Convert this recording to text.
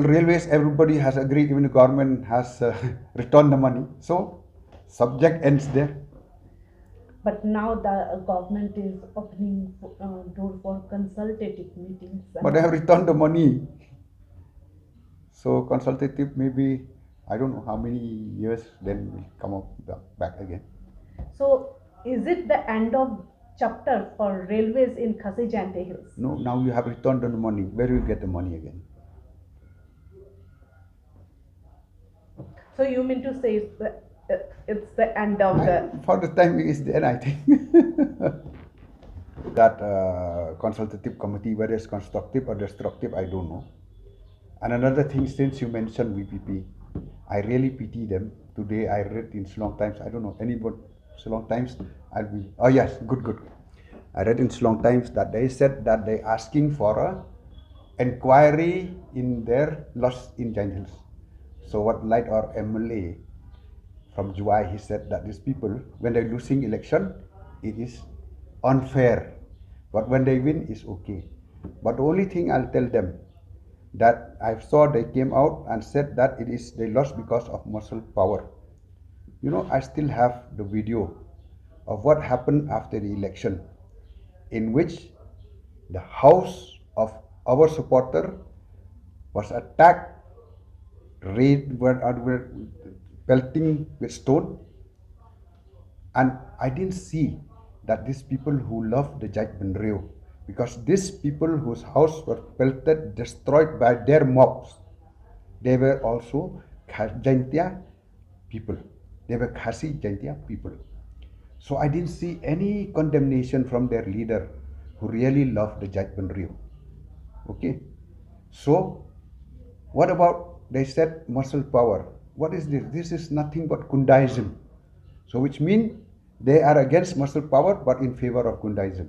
railways, everybody has agreed, even the government has returned the money. So, subject ends there. But now the government is opening door for consultative meetings. But they have returned the money. So, consultative maybe, I don't know how many years, then will come up back again. So, is it the end of chapter for railways in Khasi-Jaintia Hills? No, now you have returned the money. Where will you get the money again? So, you mean to say it's the end of the. For the time is there, I think. That consultative committee, whether it's constructive or destructive, I don't know. And another thing, since you mentioned VPP, I really pity them. Today I read in Ceylon Times, I don't know, anybody, Ceylon Times, I'll be, oh yes, good. I read in Ceylon Times that they said that they asking for a inquiry in their loss in Giant Hills. So what Light or MLA from July, he said that these people, when they're losing election, it is unfair. But when they win, it's okay. But the only thing I'll tell them, that I saw they came out and said that it is they lost because of muscle power. You know, I still have the video of what happened after the election, in which the house of our supporter was attacked, were pelting with stone, and I didn't see that these people who love the Judge Wanrah, because these people whose house were pelted, destroyed by their mobs, they were also Khasi-Jaintia people. They were Khasi-Jaintia people. So I didn't see any condemnation from their leader who really loved the Judge Wanrah. Okay. So what about, they said muscle power. What is this? This is nothing but Kundaism. So which means they are against muscle power but in favor of Kundaism.